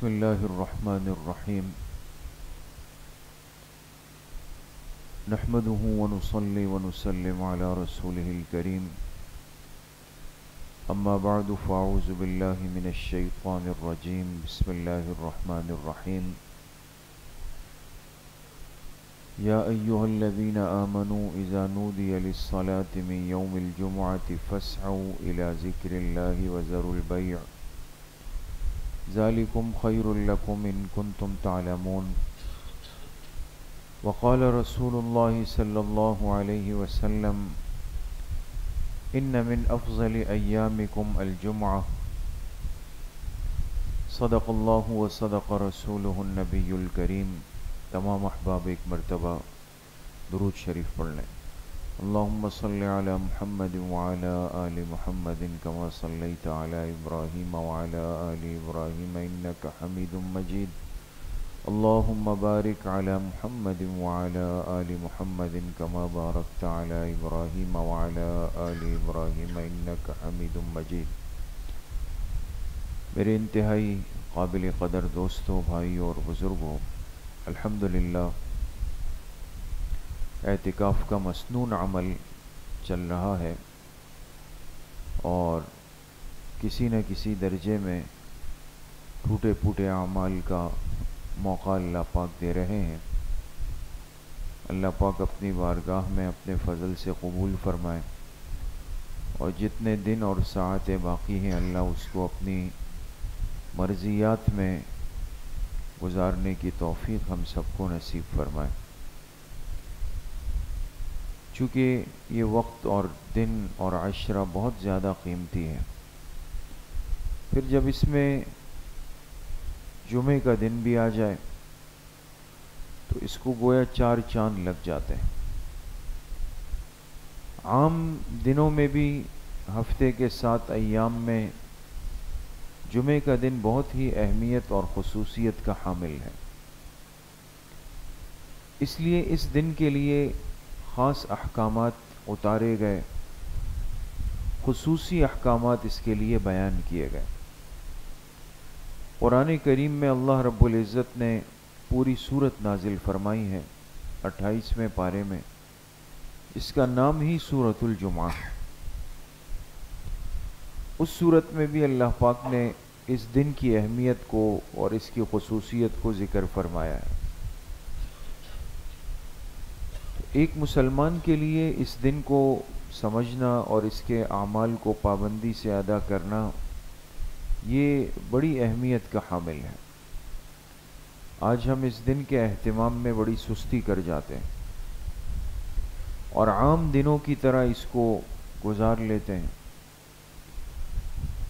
بسم اللہ الرحمن الرحیم نحمده ونصلي ونسلم على رسوله الكريم اما بعد فاعوذ باللہ من الشیطان الرجیم بسم اللہ الرحمن الرحیم یا ایہا الذین آمنوا اذا نودی للصلاة من یوم الجمعة فاسعوا الى ذکر اللہ وذروا البیع ذالکم خیر لکم ان کنتم تعلمون وقال رسول اللہ صلی اللہ علیہ وسلم ان من افضل ایامکم الجمعہ صدق اللہ وصدق رسولہ النبی الکریم۔ تمام احباب ایک مرتبہ درود شریف پڑھ لیں۔ اللہم صلی علی محمد وعلی آل محمد کما صلیت علی ابراہیم وعلی آل ابراہیم انک حمید مجید۔ اللہم بارک علی محمد وعلی آل محمد کما بارکت علی ابراہیم وعلی آل ابراہیم انک حمید مجید۔ میرے انتہائی قابل قدر دوستوں، بھائیوں اور بزرگوں، الحمدللہ اعتکاف کا مسنون عمل چل رہا ہے اور کسی نہ کسی درجے میں ٹوٹے پھوٹے اعمال کا موقع اللہ پاک دے رہے ہیں۔ اللہ پاک اپنی بارگاہ میں اپنے فضل سے قبول فرمائے اور جتنے دن اور ساعتیں باقی ہیں اللہ اس کو اپنی مرضیات میں گزارنے کی توفیق ہم سب کو نصیب فرمائے۔ چونکہ یہ وقت اور دن اور عشرہ بہت زیادہ قیمتی ہے، پھر جب اس میں جمعے کا دن بھی آ جائے تو اس کو گویا 4 چاند لگ جاتے ہیں۔ عام دنوں میں بھی ہفتے کے 7 ایام میں جمعے کا دن بہت ہی اہمیت اور خصوصیت کا حامل ہے، اس لیے اس دن کے لیے خاص احکامات اتارے گئے، خصوصی احکامات اس کے لیے بیان کیے گئے۔ قرآن کریم میں اللہ رب العزت نے پوری سورت نازل فرمائی ہے 28ویں پارے میں، جس کا نام ہی سورۃ الجمعہ ہے۔ اس سورت میں بھی اللہ پاک نے اس دن کی اہمیت کو اور اس کی خصوصیت کو ذکر فرمایا ہے۔ ایک مسلمان کے لیے اس دن کو سمجھنا اور اس کے اعمال کو پابندی سے ادا کرنا یہ بڑی اہمیت کا حامل ہے۔ آج ہم اس دن کے اہتمام میں بڑی سستی کر جاتے ہیں اور عام دنوں کی طرح اس کو گزار لیتے ہیں۔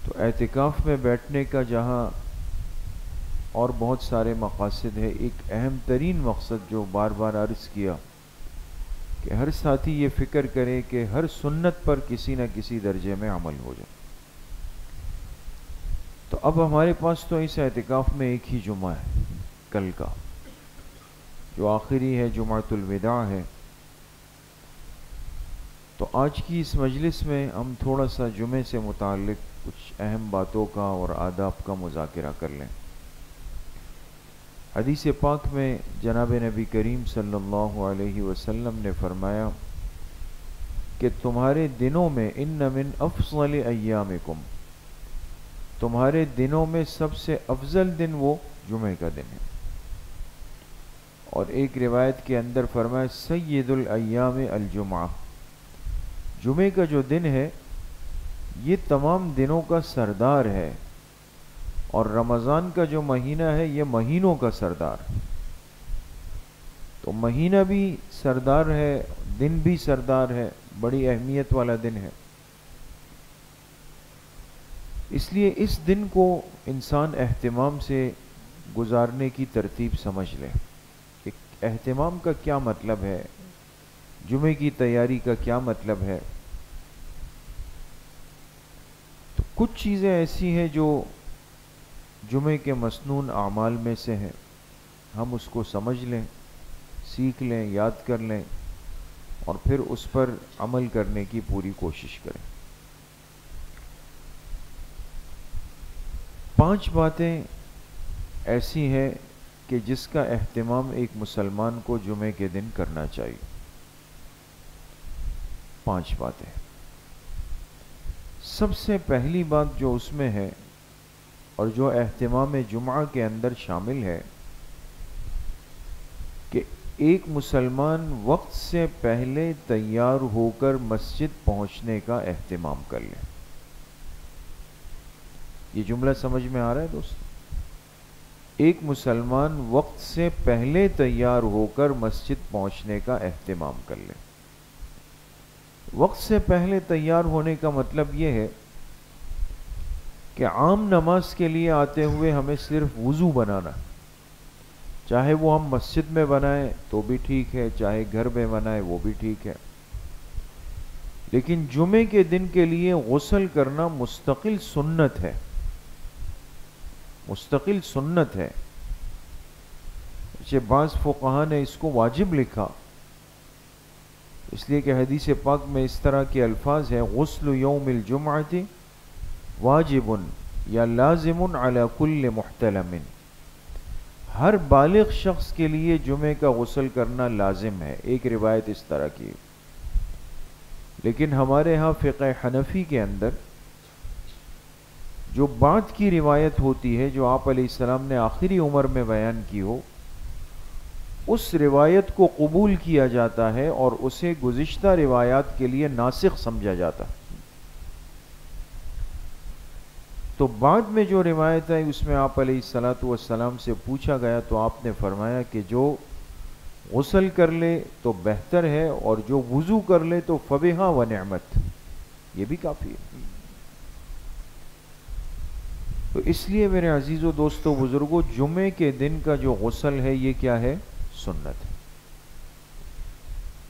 تو اعتکاف میں بیٹھنے کا جہاں اور بہت سارے مقاصد ہے، ایک اہم ترین مقصد جو بار بار عرض کیا کہ ہر ساتھی یہ فکر کرے کہ ہر سنت پر کسی نہ کسی درجے میں عمل ہو جائے۔ تو اب ہمارے پاس تو اس اعتکاف میں ایک ہی جمعہ ہے، کل کا جو آخری ہے، جمعۃ الوداع ہے۔ تو آج کی اس مجلس میں ہم تھوڑا سا جمعے سے متعلق کچھ اہم باتوں کا اور آداب کا مذاکرہ کر لیں۔ حدیث پاک میں جناب نبی کریم صلی اللہ علیہ وسلم نے فرمایا کہ تمہارے دنوں میں ان من افضل ایامکم، تمہارے دنوں میں سب سے افضل دن وہ جمعے کا دن ہے۔ اور ایک روایت کے اندر فرمایا سید الایام الجمعہ، جمعے کا جو دن ہے یہ تمام دنوں کا سردار ہے، اور رمضان کا جو مہینہ ہے یہ مہینوں کا سردار ہے۔ تو مہینہ بھی سردار ہے، دن بھی سردار ہے، بڑی اہمیت والا دن ہے۔ اس لیے اس دن کو انسان اہتمام سے گزارنے کی ترتیب سمجھ لے۔ ایک اہتمام کا کیا مطلب ہے، جمعے کی تیاری کا کیا مطلب ہے؟ تو کچھ چیزیں ایسی ہیں جو جمعے کے مسنون اعمال میں سے ہیں، ہم اس کو سمجھ لیں، سیکھ لیں، یاد کر لیں اور پھر اس پر عمل کرنے کی پوری کوشش کریں۔ 5 باتیں ایسی ہے کہ جس کا اہتمام ایک مسلمان کو جمعے کے دن کرنا چاہیے. 5 باتیں. سب سے پہلی بات جو اس میں ہے اور جو اہتمام جمعہ کے اندر شامل ہے کہ ایک مسلمان وقت سے پہلے تیار ہو کر مسجد پہنچنے کا اہتمام کر لے. یہ جملہ سمجھ میں آ رہا ہے دوستو؟ ایک مسلمان وقت سے پہلے تیار ہو کر مسجد پہنچنے کا اہتمام کر لے. وقت سے پہلے تیار ہونے کا مطلب یہ ہے کہ عام نماز کے لیے آتے ہوئے ہمیں صرف وضو بنانا، چاہے وہ ہم مسجد میں بنائیں تو بھی ٹھیک ہے، چاہے گھر میں بنائیں وہ بھی ٹھیک ہے. لیکن جمعے کے دن کے لیے غسل کرنا مستقل سنت ہے، مستقل سنت ہے. بعض فقہا نے اس کو واجب لکھا، اس لیے کہ حدیث پاک میں اس طرح کے الفاظ ہیں: غسل یوم الجمعۃ واجب یا لازم علی کل محتلم. ہر بالغ شخص کے لیے جمعے کا غسل کرنا لازم ہے. ایک روایت اس طرح کی. لیکن ہمارے ہاں فقہ حنفی کے اندر جو بعد کی روایت ہوتی ہے، جو آپ علیہ السلام نے آخری عمر میں بیان کی ہو، اس روایت کو قبول کیا جاتا ہے اور اسے گزشتہ روایات کے لیے ناسخ سمجھا جاتا. تو بعد میں جو روایت ہے اس میں آپ علیہ السلام سے پوچھا گیا تو آپ نے فرمایا کہ جو غسل کر لے تو بہتر ہے، اور جو وضو کر لے تو فبہا و نعمت، یہ بھی کافی ہے. تو اس لیے میرے عزیز و دوستو بزرگوں، جمعے کے دن کا جو غسل ہے یہ کیا ہے؟ سنت ہے.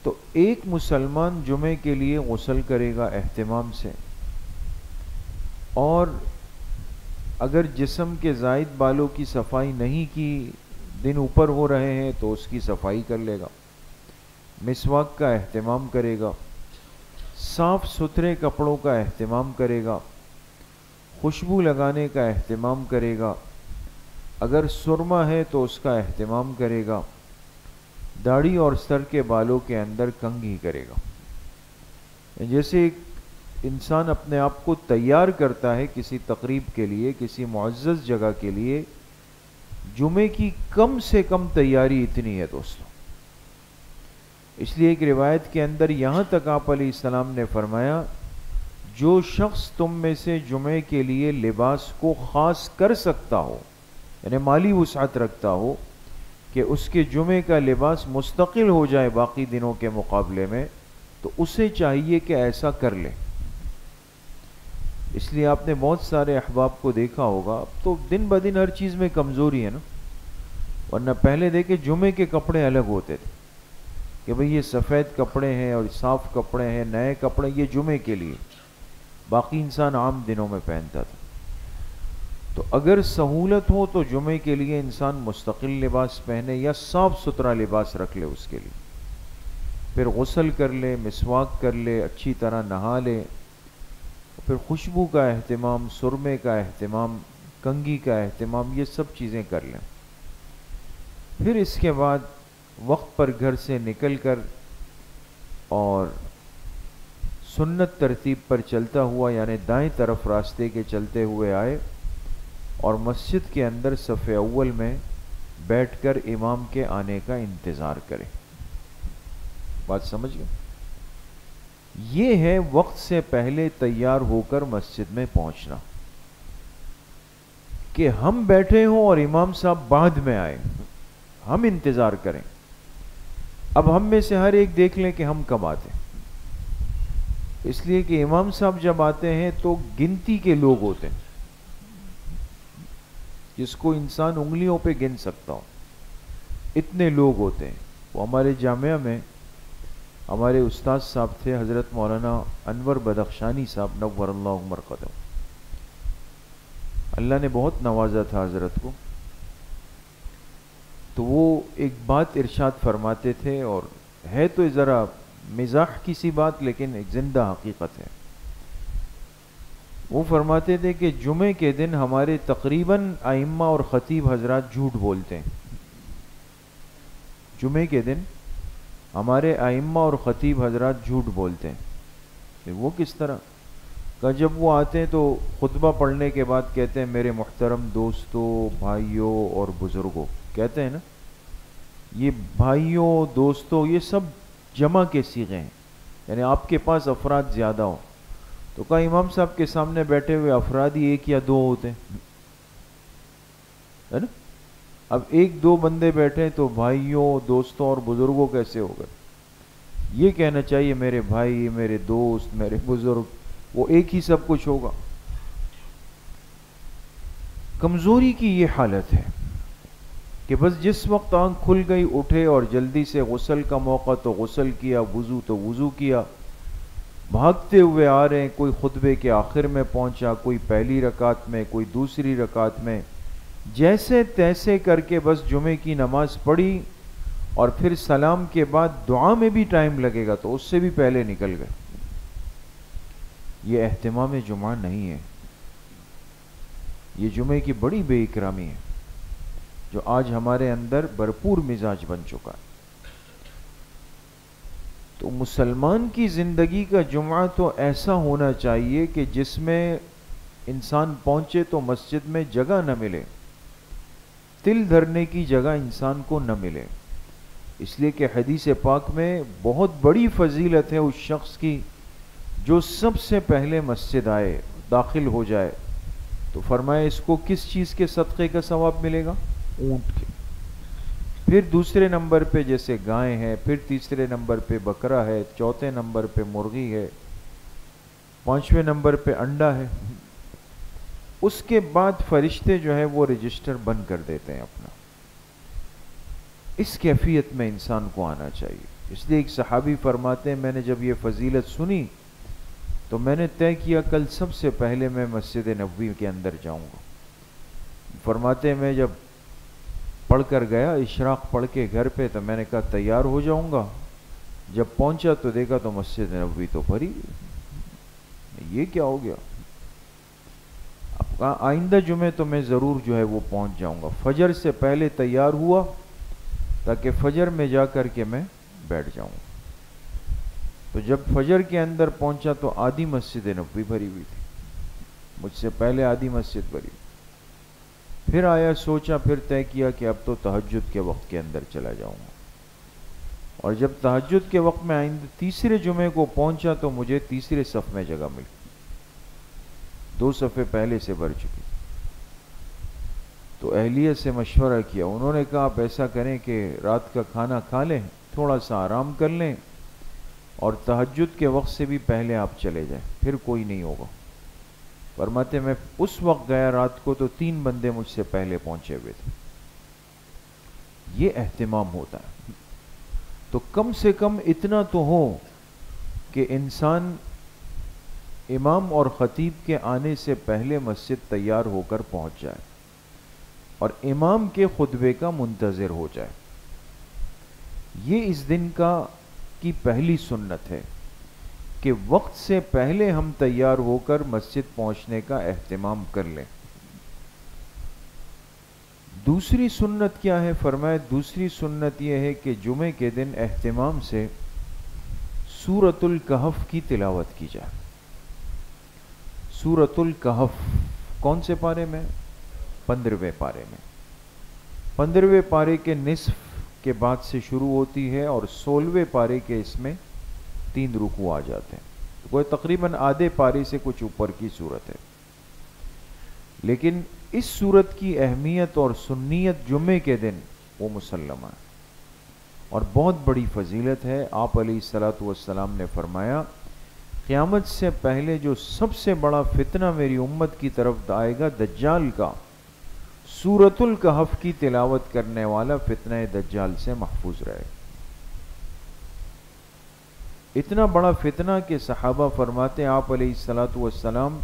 تو ایک مسلمان جمعے کے لیے غسل کرے گا اہتمام سے، اور اگر جسم کے زائد بالوں کی صفائی نہیں کی، دن اوپر ہو رہے ہیں تو اس کی صفائی کر لے گا، مسواک کا اہتمام کرے گا، صاف ستھرے کپڑوں کا اہتمام کرے گا، خوشبو لگانے کا اہتمام کرے گا، اگر سرما ہے تو اس کا اہتمام کرے گا، داڑھی اور سر کے بالوں کے اندر کنگھی کرے گا. جیسے ایک انسان اپنے آپ کو تیار کرتا ہے کسی تقریب کے لیے، کسی معزز جگہ کے لیے، جمعے کی کم سے کم تیاری اتنی ہے دوستو. اس لیے ایک روایت کے اندر یہاں تک آپ علیہ السلام نے فرمایا، جو شخص تم میں سے جمعے کے لیے لباس کو خاص کر سکتا ہو، یعنی مالی وسعت رکھتا ہو کہ اس کے جمعے کا لباس مستقل ہو جائے باقی دنوں کے مقابلے میں، تو اسے چاہیے کہ ایسا کر لے. اس لیے آپ نے بہت سارے احباب کو دیکھا ہوگا، اب تو دن بدن ہر چیز میں کمزوری ہے نا، ورنہ پہلے دیکھے جمعے کے کپڑے الگ ہوتے تھے کہ بھئی یہ سفید کپڑے ہیں اور صاف کپڑے ہیں، نئے کپڑے یہ جمعے کے لیے، باقی انسان عام دنوں میں پہنتا تھا. تو اگر سہولت ہو تو جمعے کے لیے انسان مستقل لباس پہنے یا صاف ستھرا لباس رکھ لے، اس کے لیے پھر غسل کر لے، مسواک کر لے، اچھی طرح نہا لے، پھر خوشبو کا اہتمام، سرمے کا اہتمام، کنگھی کا اہتمام، یہ سب چیزیں کر لیں. پھر اس کے بعد وقت پر گھر سے نکل کر اور سنت ترتیب پر چلتا ہوا، یعنی دائیں طرف راستے کے چلتے ہوئے آئے اور مسجد کے اندر صف اول میں بیٹھ کر امام کے آنے کا انتظار کرے. بات سمجھ گئے؟ یہ ہے وقت سے پہلے تیار ہو کر مسجد میں پہنچنا، کہ ہم بیٹھے ہوں اور امام صاحب بعد میں آئے، ہم انتظار کریں. اب ہم میں سے ہر ایک دیکھ لیں کہ ہم کب آتے ہیں، اس لیے کہ امام صاحب جب آتے ہیں تو گنتی کے لوگ ہوتے ہیں، جس کو انسان انگلیوں پہ گن سکتا ہو، اتنے لوگ ہوتے ہیں. وہ ہمارے جامعہ میں ہمارے استاد صاحب تھے حضرت مولانا انور بدخشانی صاحب، نور اللہ مرقدہ. اللہ نے بہت نوازا تھا حضرت کو. تو وہ ایک بات ارشاد فرماتے تھے، اور ہے تو ذرا مزاح کی سی بات لیکن ایک زندہ حقیقت ہے. وہ فرماتے تھے کہ جمعے کے دن ہمارے تقریباً ائمہ اور خطیب حضرات جھوٹ بولتے ہیں. جمعے کے دن ہمارے ائمہ اور خطیب حضرات جھوٹ بولتے ہیں. کہ وہ کس طرح؟ کہ جب وہ آتے ہیں تو خطبہ پڑھنے کے بعد کہتے ہیں میرے محترم دوستوں، بھائیوں اور بزرگوں، کہتے ہیں نا. یہ بھائیوں، دوستوں، یہ سب جمع کے صیغے ہیں، یعنی آپ کے پاس افراد زیادہ ہوں. تو کہا امام صاحب کے سامنے بیٹھے ہوئے افراد ہی ایک یا دو ہوتے ہیں، ہے نا. اب ایک دو بندے بیٹھے تو بھائیوں، دوستوں اور بزرگوں کیسے ہو گئے؟ یہ کہنا چاہیے میرے بھائی، میرے دوست، میرے بزرگ، وہ ایک ہی سب کچھ ہوگا. کمزوری کی یہ حالت ہے کہ بس جس وقت آنکھ کھل گئی اٹھے اور جلدی سے غسل کا موقع تو غسل کیا، وضو تو وضو کیا، بھاگتے ہوئے آ رہے ہیں. کوئی خطبے کے آخر میں پہنچا، کوئی پہلی رکعت میں، کوئی دوسری رکعت میں، جیسے تیسے کر کے بس جمعے کی نماز پڑھی، اور پھر سلام کے بعد دعا میں بھی ٹائم لگے گا تو اس سے بھی پہلے نکل گئے. یہ اہتمام جمعہ نہیں ہے، یہ جمعے کی بڑی بے اکرامی ہے جو آج ہمارے اندر بھرپور مزاج بن چکا ہے. تو مسلمان کی زندگی کا جمعہ تو ایسا ہونا چاہیے کہ جس میں انسان پہنچے تو مسجد میں جگہ نہ ملے، تل دھرنے کی جگہ انسان کو نہ ملے. اس لیے کہ حدیث پاک میں بہت بڑی فضیلت ہے اس شخص کی جو سب سے پہلے مسجد آئے، داخل ہو جائے. تو فرمایا اس کو کس چیز کے صدقے کا ثواب ملے گا؟ اونٹ کے. پھر دوسرے نمبر پہ جیسے گائے ہیں، پھر تیسرے نمبر پہ بکرا ہے، چوتھے نمبر پہ مرغی ہے، پانچویں نمبر پہ انڈا ہے. اس کے بعد فرشتے جو ہے وہ رجسٹر بند کر دیتے ہیں اپنا. اس کیفیت میں انسان کو آنا چاہیے. اس لیے ایک صحابی فرماتے ہیں میں نے جب یہ فضیلت سنی تو میں نے طے کیا کل سب سے پہلے میں مسجد نبوی کے اندر جاؤں گا. فرماتے ہیں میں جب پڑھ کر گیا اشراق پڑھ کے گھر پہ تو میں نے کہا تیار ہو جاؤں گا. جب پہنچا تو دیکھا تو مسجد نبوی تو بھری. یہ کیا ہو گیا؟ اب کہا آئندہ جمعے تو میں ضرور جو ہے وہ پہنچ جاؤں گا. فجر سے پہلے تیار ہوا تاکہ فجر میں جا کر کے میں بیٹھ جاؤں. تو جب فجر کے اندر پہنچا تو آدھی مسجد نبوی بھری ہوئی تھی، مجھ سے پہلے آدھی مسجد بھری. پھر آیا، سوچا، پھر طے کیا کہ اب تو تہجد کے وقت کے اندر چلا جاؤں گا. اور جب تہجد کے وقت میں آئندہ تیسرے جمعے کو پہنچا تو مجھے تیسرے صف میں جگہ ملی، 2 صفیں پہلے سے بھر چکی. تو اہلیت سے مشورہ کیا، انہوں نے کہا آپ ایسا کریں کہ رات کا کھانا کھا لیں، تھوڑا سا آرام کر لیں، اور تہجد کے وقت سے بھی پہلے آپ چلے جائیں، پھر کوئی نہیں ہوگا. فرماتے میں اس وقت گیا رات کو تو 3 بندے مجھ سے پہلے پہنچے ہوئے تھے. یہ اہتمام ہوتا ہے. تو کم سے کم اتنا تو ہو کہ انسان امام اور خطیب کے آنے سے پہلے مسجد تیار ہو کر پہنچ جائے اور امام کے خطبے کا منتظر ہو جائے. یہ اس دن کی پہلی سنت ہے کہ وقت سے پہلے ہم تیار ہو کر مسجد پہنچنے کا اہتمام کر لیں. دوسری سنت کیا ہے؟ فرمایا دوسری سنت یہ ہے کہ جمعے کے دن اہتمام سے سورۃ الکہف کی تلاوت کی جائے. سورۃ الکہف کون سے پارے میں؟ 15ویں پارے میں. 15ویں پارے کے نصف کے بعد سے شروع ہوتی ہے اور 16ویں پارے کے اس میں 3 رکوع آ جاتے ہیں. تو کوئی تقریباً آدھے پارے سے کچھ اوپر کی صورت ہے. لیکن اس صورت کی اہمیت اور سنیت جمعے کے دن وہ مسلمہ ہے اور بہت بڑی فضیلت ہے. آپ علیہ الصلوۃ والسلام نے فرمایا قیامت سے پہلے جو سب سے بڑا فتنہ میری امت کی طرف آئے گا دجال کا، سورۃ الکہف کی تلاوت کرنے والا فتنہ دجال سے محفوظ رہے. اتنا بڑا فتنہ کہ صحابہ فرماتے آپ علیہ الصلوۃ والسلام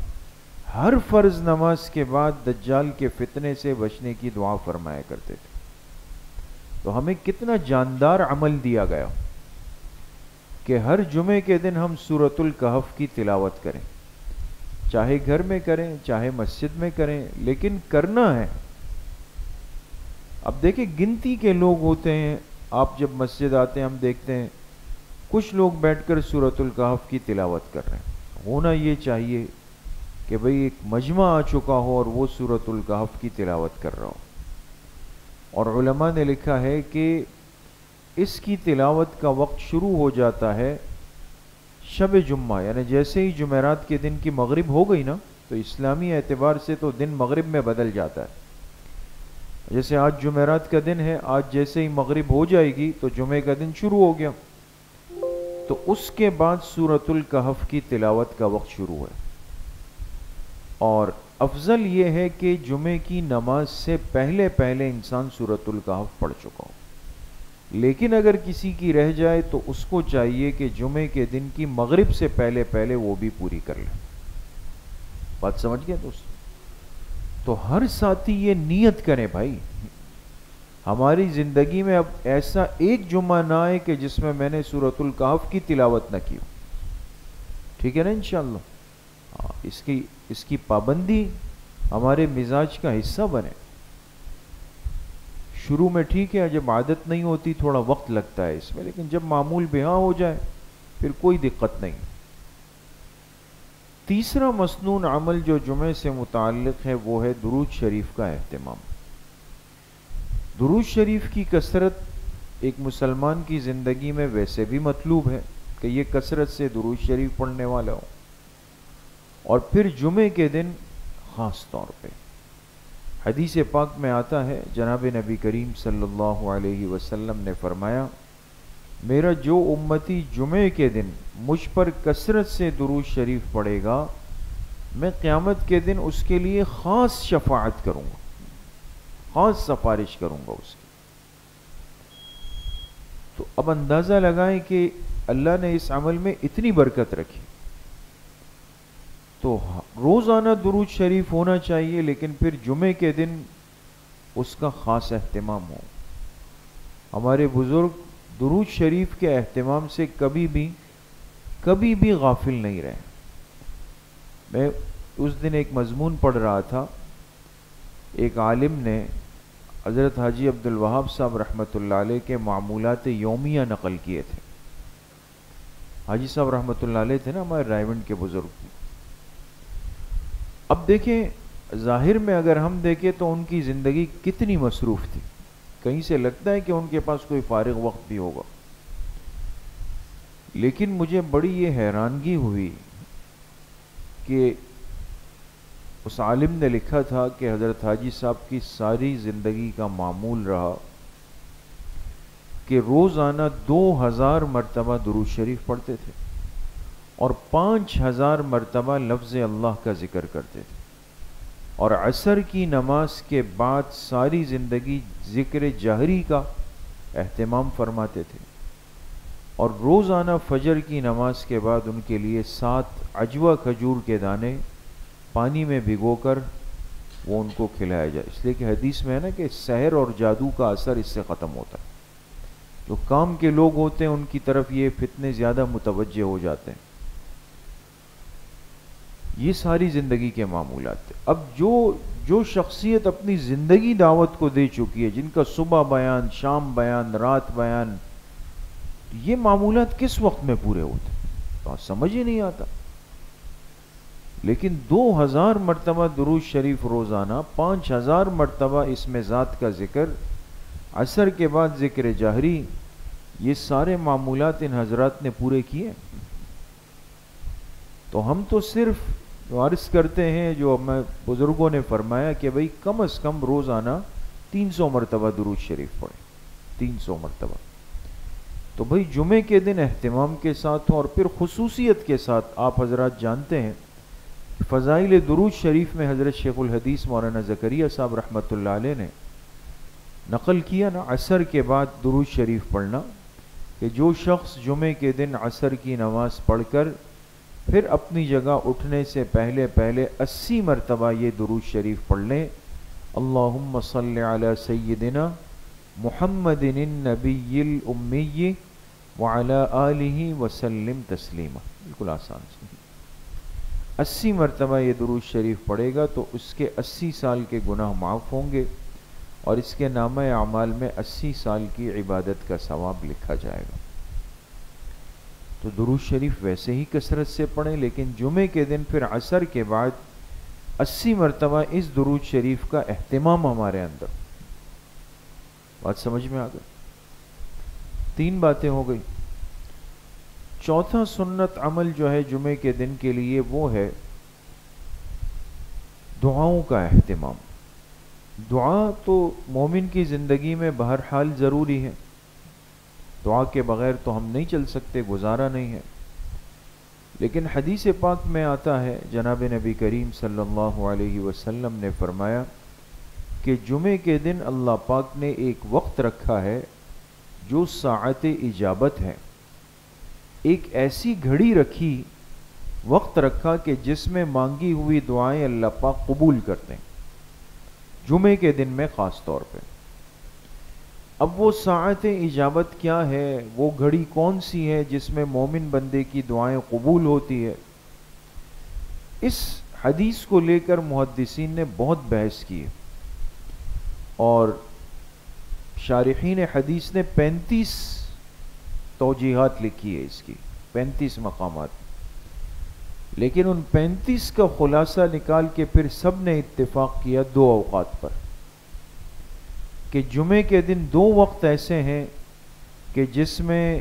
ہر فرض نماز کے بعد دجال کے فتنے سے بچنے کی دعا فرمایا کرتے تھے. تو ہمیں کتنا جاندار عمل دیا گیا کہ ہر جمعے کے دن ہم سورۃ الکہف کی تلاوت کریں. چاہے گھر میں کریں چاہے مسجد میں کریں، لیکن کرنا ہے۔ اب دیکھیں گنتی کے لوگ ہوتے ہیں، آپ جب مسجد آتے ہیں ہم دیکھتے ہیں کچھ لوگ بیٹھ کر سورۃ الکہف کی تلاوت کر رہے ہیں۔ ہونا یہ چاہیے کہ بھئی ایک مجمع آ چکا ہو اور وہ سورۃ الکہف کی تلاوت کر رہا ہو، اور علماء نے لکھا ہے کہ اس کی تلاوت کا وقت شروع ہو جاتا ہے شب جمعہ، یعنی جیسے ہی جمعرات کے دن کی مغرب ہو گئی نا تو اسلامی اعتبار سے تو دن مغرب میں بدل جاتا ہے۔ جیسے آج جمعرات کا دن ہے، آج جیسے ہی مغرب ہو جائے گی تو جمعے کا دن شروع ہو گیا، تو اس کے بعد سورۃ الکہف کی تلاوت کا وقت شروع ہے۔ اور افضل یہ ہے کہ جمعے کی نماز سے پہلے پہلے انسان سورۃ الکہف پڑھ چکا ہو، لیکن اگر کسی کی رہ جائے تو اس کو چاہیے کہ جمعے کے دن کی مغرب سے پہلے پہلے وہ بھی پوری کر لے۔ بات سمجھ گئے دوست؟ تو ہر ساتھی یہ نیت کرے بھائی، ہماری زندگی میں اب ایسا ایک جمعہ نہ آئے کہ جس میں میں نے سورۃ الکہف کی تلاوت نہ کی ہو، ٹھیک ہے نا انشاءاللہ؟ اس کی پابندی ہمارے مزاج کا حصہ بنے۔ شروع میں ٹھیک ہے، جب عادت نہیں ہوتی تھوڑا وقت لگتا ہے اس میں، لیکن جب معمول بہا ہو جائے پھر کوئی دقت نہیں۔ تیسرا مسنون عمل جو جمعے سے متعلق ہے وہ ہے درود شریف کا اہتمام۔ درود شریف کی کثرت ایک مسلمان کی زندگی میں ویسے بھی مطلوب ہے کہ یہ کثرت سے درود شریف پڑھنے والا ہو، اور پھر جمعے کے دن خاص طور پہ۔ حدیث پاک میں آتا ہے، جناب نبی کریم صلی اللہ علیہ وسلم نے فرمایا، میرا جو امتی جمعے کے دن مجھ پر کثرت سے درود شریف پڑھے گا، میں قیامت کے دن اس کے لیے خاص شفاعت کروں گا، خاص سفارش کروں گا اس کی۔ تو اب اندازہ لگائیں کہ اللہ نے اس عمل میں اتنی برکت رکھی، تو روزانہ درود شریف ہونا چاہیے، لیکن پھر جمعے کے دن اس کا خاص اہتمام ہو۔ ہمارے بزرگ درود شریف کے اہتمام سے کبھی بھی غافل نہیں رہے۔ میں اس دن ایک مضمون پڑھ رہا تھا، ایک عالم نے حضرت حاجی عبد الوہاب صاحب رحمۃ اللہ علیہ کے معمولات یومیہ نقل کیے تھے۔ حاجی صاحب رحمۃ اللہ علیہ تھے نا ہمارے رائیونڈ کے بزرگ۔ اب دیکھیں ظاہر میں اگر ہم دیکھیں تو ان کی زندگی کتنی مصروف تھی، کہیں سے لگتا ہے کہ ان کے پاس کوئی فارغ وقت بھی ہوگا، لیکن مجھے بڑی یہ حیرانگی ہوئی کہ اس عالم نے لکھا تھا کہ حضرت حاجی صاحب کی ساری زندگی کا معمول رہا کہ روزانہ 2000 مرتبہ درود شریف پڑھتے تھے اور 5000 مرتبہ لفظ اللہ کا ذکر کرتے تھے، اور عصر کی نماز کے بعد ساری زندگی ذکر جہری کا اہتمام فرماتے تھے، اور روزانہ فجر کی نماز کے بعد ان کے لیے 7 عجوہ کھجور کے دانے پانی میں بھگو کر وہ ان کو کھلایا جائے، اس لیے کہ حدیث میں ہے نا کہ سحر اور جادو کا اثر اس سے ختم ہوتا ہے۔ جو کام کے لوگ ہوتے ہیں ان کی طرف یہ فتنے زیادہ متوجہ ہو جاتے ہیں۔ یہ ساری زندگی کے معمولات تھے۔ اب جو شخصیت اپنی زندگی دعوت کو دے چکی ہے، جن کا صبح بیان، شام بیان، رات بیان، یہ معمولات کس وقت میں پورے ہوتے تو سمجھ ہی نہیں آتا۔ لیکن 2000 مرتبہ درود شریف روزانہ، 5000 مرتبہ اسم ذات کا ذکر، عصر کے بعد ذکر جہری، یہ سارے معمولات ان حضرات نے پورے کیے۔ تو ہم تو صرف عرض کرتے ہیں جو ہمیں بزرگوں نے فرمایا کہ بھئی کم از کم روزانہ 300 مرتبہ درود شریف پڑھیں، 300 مرتبہ۔ تو بھئی جمعے کے دن اہتمام کے ساتھ اور پھر خصوصیت کے ساتھ، آپ حضرات جانتے ہیں فضائل درود شریف میں حضرت شیخ الحدیث مولانا زکریا صاحب رحمۃ اللہ علیہ نے نقل کیا نا عصر کے بعد درود شریف پڑھنا، کہ جو شخص جمعے کے دن عصر کی نماز پڑھ کر پھر اپنی جگہ اٹھنے سے پہلے 80 مرتبہ یہ درود شریف پڑھ لیں، اللہم صلی علی سیدنا محمد النبی الامی وعلی آلہ وسلم تسلیما، بالکل آسان سے۔ 80 مرتبہ یہ درود شریف پڑھے گا تو اس کے 80 سال کے گناہ معاف ہوں گے اور اس کے نامہ اعمال میں 80 سال کی عبادت کا ثواب لکھا جائے گا۔ تو درود شریف ویسے ہی کثرت سے پڑھیں، لیکن جمعے کے دن پھر عصر کے بعد 80 مرتبہ اس درود شریف کا اہتمام ہمارے اندر۔ بات سمجھ میں آ گئی؟ 3 باتیں ہو گئی۔ چوتھا سنت عمل جو ہے جمعے کے دن کے لیے وہ ہے دعاؤں کا اہتمام۔ دعا تو مومن کی زندگی میں بہرحال ضروری ہے، دعا کے بغیر تو ہم نہیں چل سکتے، گزارا نہیں ہے۔ لیکن حدیث پاک میں آتا ہے، جناب نبی کریم صلی اللہ علیہ وسلم نے فرمایا کہ جمعے کے دن اللہ پاک نے ایک وقت رکھا ہے جو ساعت اجابت ہے، ایک ایسی گھڑی رکھی، وقت رکھا کہ جس میں مانگی ہوئی دعائیں اللہ پاک قبول کرتے ہیں، جمعے کے دن میں خاص طور پہ۔ اب وہ ساعت اجابت کیا ہے، وہ گھڑی کون سی ہے جس میں مومن بندے کی دعائیں قبول ہوتی ہے؟ اس حدیث کو لے کر محدثین نے بہت بحث کی ہے، اور شارحین حدیث نے 35 توجیحات لکھی ہے اس کی، 35 مقامات، لیکن ان 35 کا خلاصہ نکال کے پھر سب نے اتفاق کیا 2 اوقات پر، کہ جمعے کے دن 2 وقت ایسے ہیں کہ جس میں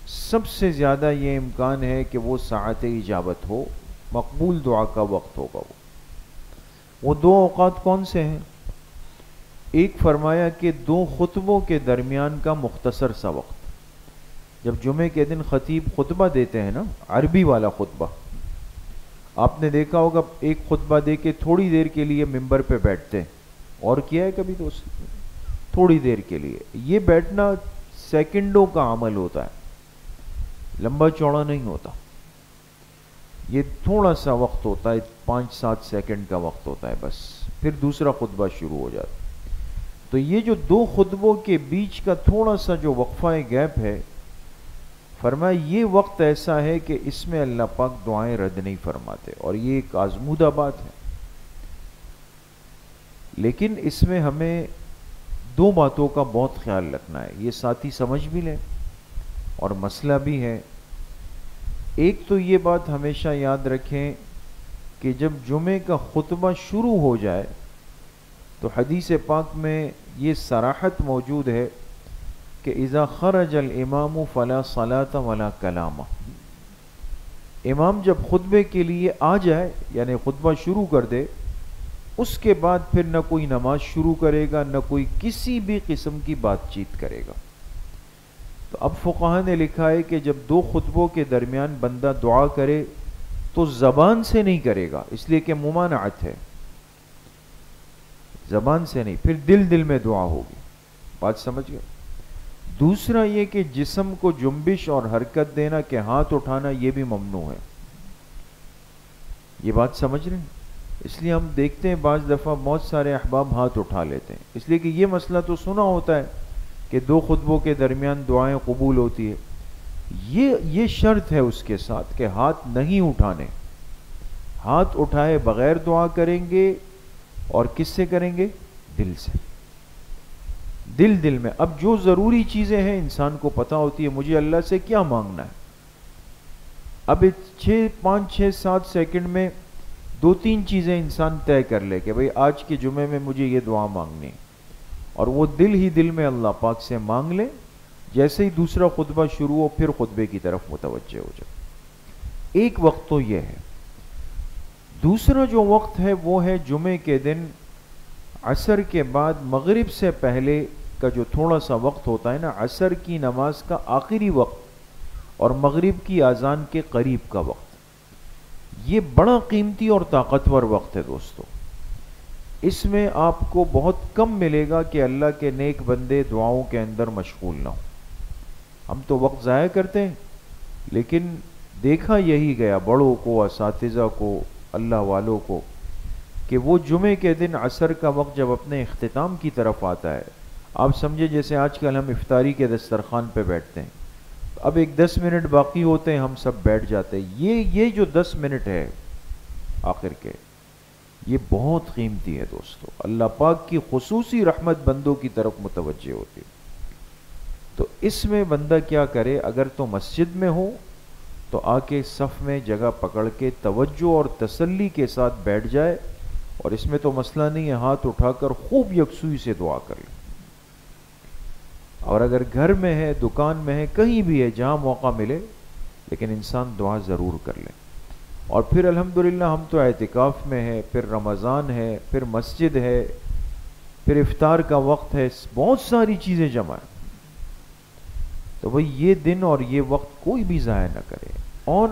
سب سے زیادہ یہ امکان ہے کہ وہ ساعت اجابت ہو، مقبول دعا کا وقت ہوگا۔ وہ 2 اوقات کون سے ہیں؟ ایک فرمایا کہ 2 خطبوں کے درمیان کا مختصر سا وقت۔ جب جمعے کے دن خطیب خطبہ دیتے ہیں نا، عربی والا خطبہ، آپ نے دیکھا ہوگا ایک خطبہ دے کے تھوڑی دیر کے لیے ممبر پہ بیٹھتے ہیں، اور کیا ہے کبھی تو تھوڑی دیر کے لیے، یہ بیٹھنا سیکنڈوں کا عمل ہوتا ہے، لمبا چوڑا نہیں ہوتا، یہ تھوڑا سا وقت ہوتا ہے، 5-7 سیکنڈ کا وقت ہوتا ہے بس، پھر دوسرا خطبہ شروع ہو جاتا ہے۔ تو یہ جو 2 خطبوں کے بیچ کا تھوڑا سا جو وقفہ گیپ ہے، فرمایا یہ وقت ایسا ہے کہ اس میں اللہ پاک دعائیں رد نہیں فرماتے، اور یہ ایک آزمودہ بات ہے۔ لیکن اس میں ہمیں 2 باتوں کا بہت خیال رکھنا ہے، یہ ساتھی سمجھ بھی لیں اور مسئلہ بھی ہے۔ ایک تو یہ بات ہمیشہ یاد رکھیں کہ جب جمعے کا خطبہ شروع ہو جائے تو حدیث پاک میں یہ صراحت موجود ہے کہ اذا خرج الامام فلا صلاة ولا کلام، امام جب خطبے کے لیے آ جائے، یعنی خطبہ شروع کر دے، اس کے بعد پھر نہ کوئی نماز شروع کرے گا، نہ کوئی کسی بھی قسم کی بات چیت کرے گا۔ تو اب فقہاء نے لکھا ہے کہ جب 2 خطبوں کے درمیان بندہ دعا کرے تو زبان سے نہیں کرے گا، اس لیے کہ ممانعت ہے، زبان سے نہیں، پھر دل میں دعا ہوگی۔ بات سمجھ گئے؟ دوسرا یہ کہ جسم کو جنبش اور حرکت دینا، کہ ہاتھ اٹھانا، یہ بھی ممنوع ہے۔ یہ بات سمجھ رہے ہیں؟ اس لیے ہم دیکھتے ہیں بعض دفعہ بہت سارے احباب ہاتھ اٹھا لیتے ہیں، اس لیے کہ یہ مسئلہ تو سنا ہوتا ہے کہ 2 خطبوں کے درمیان دعائیں قبول ہوتی ہے، یہ شرط ہے اس کے ساتھ کہ ہاتھ نہیں اٹھانے، ہاتھ اٹھائے بغیر دعا کریں گے، اور کس سے کریں گے؟ دل سے، دل میں۔ اب جو ضروری چیزیں ہیں انسان کو پتہ ہوتی ہے مجھے اللہ سے کیا مانگنا ہے، اب 5-6-7 سیکنڈ میں 2-3 چیزیں انسان طے کر لے کہ بھئی آج کے جمعے میں مجھے یہ دعا مانگنی ہے، اور وہ دل میں اللہ پاک سے مانگ لے، جیسے ہی دوسرا خطبہ شروع ہو پھر خطبے کی طرف متوجہ ہو جائے۔ ایک وقت تو یہ ہے۔ دوسرا جو وقت ہے وہ ہے جمعے کے دن عصر کے بعد مغرب سے پہلے کا جو تھوڑا سا وقت ہوتا ہے نا، عصر کی نماز کا آخری وقت اور مغرب کی اذان کے قریب کا وقت، یہ بڑا قیمتی اور طاقتور وقت ہے دوستو۔ اس میں آپ کو بہت کم ملے گا کہ اللہ کے نیک بندے دعاؤں کے اندر مشغول نہ ہوں۔ ہم تو وقت ضائع کرتے ہیں، لیکن دیکھا یہی گیا بڑوں کو، اساتذہ کو، اللہ والوں کو، کہ وہ جمعے کے دن عصر کا وقت جب اپنے اختتام کی طرف آتا ہے، آپ سمجھے جیسے آج کل ہم افطاری کے دسترخوان پہ بیٹھتے ہیں، اب ایک 10 منٹ باقی ہوتے ہیں، ہم سب بیٹھ جاتے ہیں، یہ جو 10 منٹ ہے آخر کے، یہ بہت قیمتی ہے دوستو. اللہ پاک کی خصوصی رحمت بندوں کی طرف متوجہ ہوتی. تو اس میں بندہ کیا کرے، اگر تو مسجد میں ہو تو آ کے صف میں جگہ پکڑ کے توجہ اور تسلی کے ساتھ بیٹھ جائے، اور اس میں تو مسئلہ نہیں ہے، ہاتھ اٹھا کر خوب یکسوئی سے دعا کر لے. اور اگر گھر میں ہے، دکان میں ہے، کہیں بھی ہے جہاں موقع ملے، لیکن انسان دعا ضرور کر لے. اور پھر الحمدللہ ہم تو اعتکاف میں ہے، پھر رمضان ہے، پھر مسجد ہے، پھر افطار کا وقت ہے، بہت ساری چیزیں جمع ہیں. تو بھئی یہ دن اور یہ وقت کوئی بھی ضائع نہ کرے. اور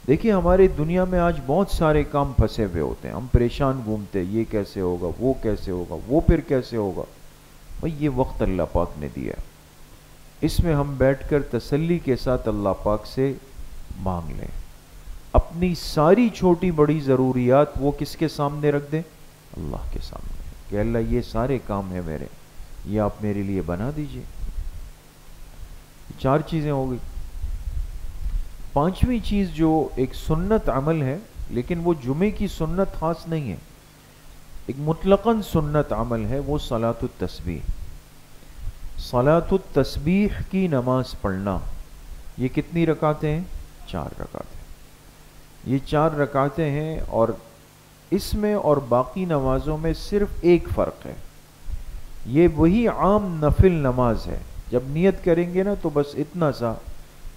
دیکھیے ہماری دنیا میں آج بہت سارے کام پھنسے ہوئے ہوتے ہیں، ہم پریشان گھومتے، یہ کیسے ہوگا، وہ کیسے ہوگا، وہ پھر کیسے ہوگا. بھئی یہ وقت اللہ پاک نے دیا، اس میں ہم بیٹھ کر تسلی کے ساتھ اللہ پاک سے مانگ لیں. اپنی ساری چھوٹی بڑی ضروریات وہ کس کے سامنے رکھ دیں؟ اللہ کے سامنے، کہ اللہ یہ سارے کام ہیں میرے، یہ آپ میرے لیے بنا دیجئے. 4 چیزیں ہو گئی. 5ویں چیز جو ایک سنت عمل ہے، لیکن وہ جمعے کی سنت خاص نہیں ہے، ایک مطلقاً سنت عمل ہے، وہ صلاۃ التسبیح. صلاۃ التسبیح کی نماز پڑھنا. یہ کتنی رکعتیں ہیں؟ 4 رکعتیں. یہ 4 رکعتیں ہیں، اور اس میں اور باقی نمازوں میں صرف ایک فرق ہے، یہ وہی عام نفل نماز ہے. جب نیت کریں گے نا تو بس اتنا سا،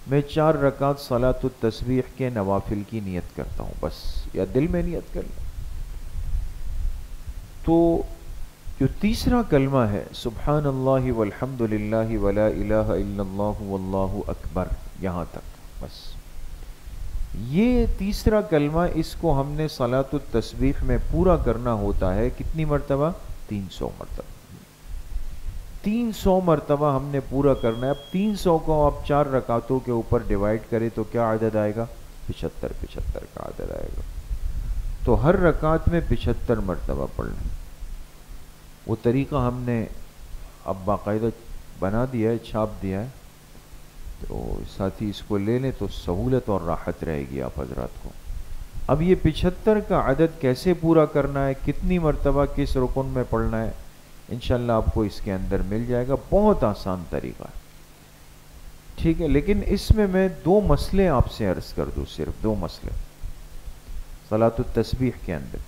میں 4 رکعت صلاۃ التسبیح کے نوافل کی نیت کرتا ہوں بس، یا دل میں نیت کر لیں. تو جو تیسرا کلمہ ہے سبحان اللہ والحمد للہ ولا الہ الا اللہ واللہ اکبر، یہاں تک بس. یہ تیسرا کلمہ، اس کو ہم نے صلاۃ التسبیح میں پورا کرنا ہوتا ہے کتنی مرتبہ؟ 300 مرتبہ. 300 مرتبہ ہم نے پورا کرنا ہے. اب 300 کو آپ 4 رکعتوں کے اوپر ڈیوائڈ کریں تو کیا عدد آئے گا؟ 75 کا عدد آئے گا. تو ہر رکعت میں 75 مرتبہ پڑھنا. وہ طریقہ ہم نے اب باقاعدہ بنا دیا ہے، چھاپ دیا ہے، تو ساتھی اس کو لے لیں تو سہولت اور راحت رہے گی آپ حضرات کو. اب یہ 75 کا عدد کیسے پورا کرنا ہے، کتنی مرتبہ کس رکن میں پڑھنا ہے، انشاءاللہ آپ کو اس کے اندر مل جائے گا. بہت آسان طریقہ ہے، ٹھیک ہے. لیکن اس میں 2 مسئلے آپ سے عرض کر دوں، صرف 2 مسئلے صلاۃ التسبیح کے اندر.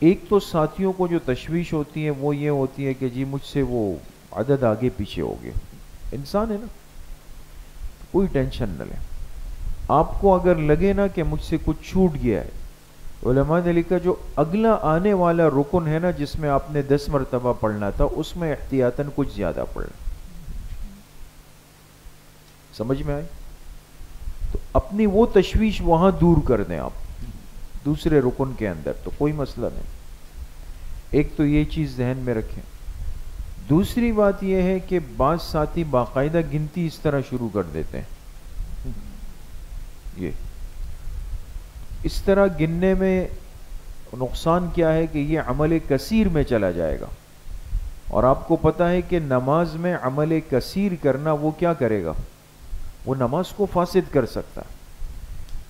ایک تو ساتھیوں کو جو تشویش ہوتی ہے وہ یہ ہوتی ہے کہ جی مجھ سے وہ عدد آگے پیچھے ہو گئے. انسان ہے نا، کوئی ٹینشن نہ لیں. آپ کو اگر لگے نا کہ مجھ سے کچھ چھوٹ گیا ہے، علماء نے لکھا جو اگلا آنے والا رکن ہے نا جس میں آپ نے 10 مرتبہ پڑھنا تھا، اس میں احتیاطاً کچھ زیادہ پڑھنا. سمجھ میں آئی؟ تو اپنی وہ تشویش وہاں دور کر دیں آپ دوسرے رکن کے اندر، تو کوئی مسئلہ نہیں. ایک تو یہ چیز ذہن میں رکھیں. دوسری بات یہ ہے کہ بعض ساتھی باقاعدہ گنتی اس طرح شروع کر دیتے ہیں. یہ اس طرح گننے میں نقصان کیا ہے کہ یہ عمل کثیر میں چلا جائے گا، اور آپ کو پتہ ہے کہ نماز میں عمل کثیر کرنا وہ کیا کرے گا؟ وہ نماز کو فاسد کر سکتا ہے.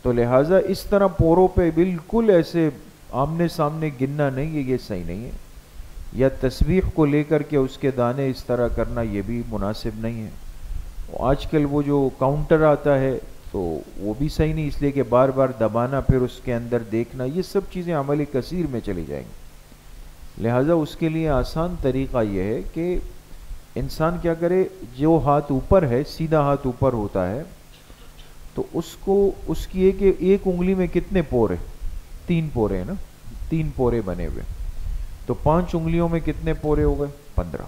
تو لہٰذا اس طرح پوروں پہ بالکل ایسے آمنے سامنے گننا نہیں ہے، یہ صحیح نہیں ہے. یا تسبیح کو لے کر کے اس کے دانے اس طرح کرنا، یہ بھی مناسب نہیں ہے. آج کل وہ جو کاؤنٹر آتا ہے تو وہ بھی صحیح نہیں، اس لیے کہ بار بار دبانا، پھر اس کے اندر دیکھنا، یہ سب چیزیں عمل کثیر میں چلی جائیں گی. لہٰذا اس کے لیے آسان طریقہ یہ ہے کہ انسان کیا کرے، جو ہاتھ اوپر ہے، سیدھا ہاتھ اوپر ہوتا ہے، تو اس کی ایک انگلی میں کتنے پورے؟ 3 پورے ہیں نا، 3 پورے بنے ہوئے. تو 5 انگلیوں میں کتنے پورے ہو گئے؟ 15.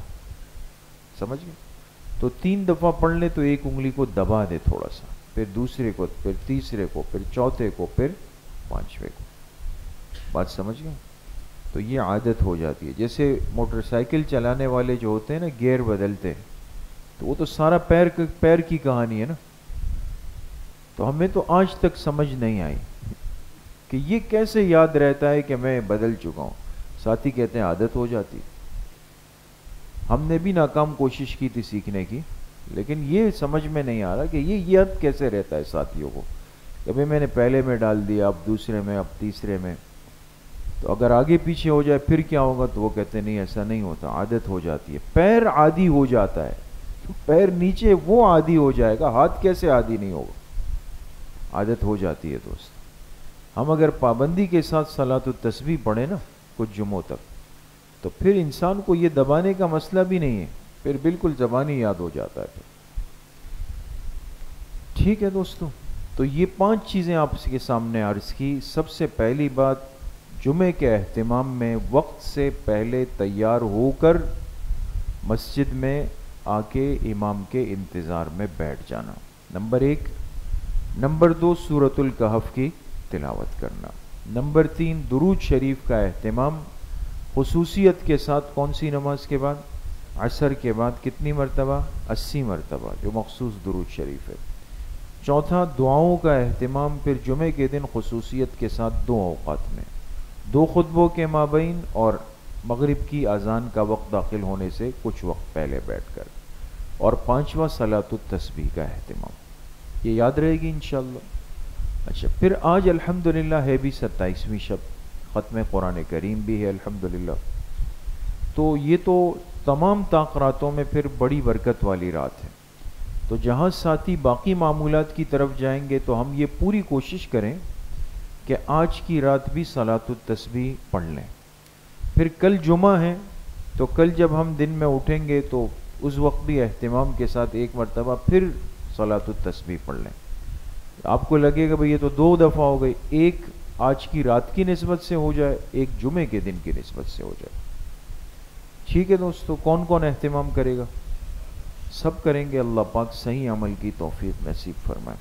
سمجھ گئے؟ تو 3 دفعہ پڑھ لے تو ایک انگلی کو دبا دے تھوڑا سا، پھر دوسرے کو، پھر تیسرے کو، پھر چوتھے کو، پھر 5ویں کو. بات سمجھ گئے؟ تو یہ عادت ہو جاتی ہے. جیسے موٹر سائیکل چلانے والے جو ہوتے ہیں نا، گیئر بدلتے ہیں، تو وہ تو سارا پیر کی کہانی ہے نا. تو ہمیں تو آج تک سمجھ نہیں آئی کہ یہ کیسے یاد رہتا ہے کہ میں بدل چکا ہوں. ساتھی کہتے ہیں عادت ہو جاتی. ہم نے بھی ناکام کوشش کی تھی سیکھنے کی، لیکن یہ سمجھ میں نہیں آ رہا کہ یہ یاد کیسے رہتا ہے ساتھیوں کو. کبھی میں نے پہلے میں ڈال دیا، اب دوسرے میں، اب تیسرے میں، تو اگر آگے پیچھے ہو جائے پھر کیا ہوگا؟ تو وہ کہتے نہیں ایسا نہیں ہوتا، عادت ہو جاتی ہے، پیر عادی ہو جاتا ہے، تو پیر نیچے وہ عادی ہو جائے گا، ہاتھ کیسے عادی نہیں ہوگا؟ عادت ہو جاتی ہے دوست۔ ہم اگر پابندی کے ساتھ صلاۃ التسبیح پڑھیں نا کچھ جمعوں تک، تو پھر انسان کو یہ دبانے کا مسئلہ بھی نہیں ہے، پھر بالکل زبانی یاد ہو جاتا ہے پھر۔ ٹھیک ہے دوستو، تو یہ 5 چیزیں آپ کے سامنے عرض کی۔ سب سے پہلی بات، جمعے کے اہتمام میں وقت سے پہلے تیار ہو کر مسجد میں آ کے امام کے انتظار میں بیٹھ جانا، نمبر 1۔ نمبر 2، سورۃ الکہف کی تلاوت کرنا۔ نمبر 3، درود شریف کا اہتمام، خصوصیت کے ساتھ کون سی نماز کے بعد؟ عصر کے بعد کتنی مرتبہ؟ 80 مرتبہ، جو مخصوص درود شریف ہے۔ چوتھا، دعاؤں کا اہتمام، پھر جمعے کے دن خصوصیت کے ساتھ 2 اوقات میں، 2 خطبوں کے مابین اور مغرب کی اذان کا وقت داخل ہونے سے کچھ وقت پہلے بیٹھ کر، اور 5واں صلاۃ التسبیح کا اہتمام۔ یہ یاد رہے گی انشاءاللہ۔ اچھا، پھر آج الحمدللہ ہے بھی 27ویں شب، ختم قرآن کریم بھی ہے الحمدللہ، تو یہ تو تمام تاخراتوں میں پھر بڑی برکت والی رات ہے۔ تو جہاں ساتھی باقی معمولات کی طرف جائیں گے تو ہم یہ پوری کوشش کریں کہ آج کی رات بھی صلاۃ التسبیح پڑھ لیں۔ پھر کل جمعہ ہے، تو کل جب ہم دن میں اٹھیں گے تو اس وقت بھی اہتمام کے ساتھ ایک مرتبہ پھر صلاۃ التسبیح پڑھ لیں۔ آپ کو لگے گا بھئی یہ تو 2 دفعہ ہو گئی، ایک آج کی رات کی نسبت سے ہو جائے، ایک جمعے کے دن کی نسبت سے ہو جائے۔ ٹھیک ہے دوستو، کون کون اہتمام کرے گا؟ سب کریں گے، اللہ پاک صحیح عمل کی توفیق نصیب فرمائے۔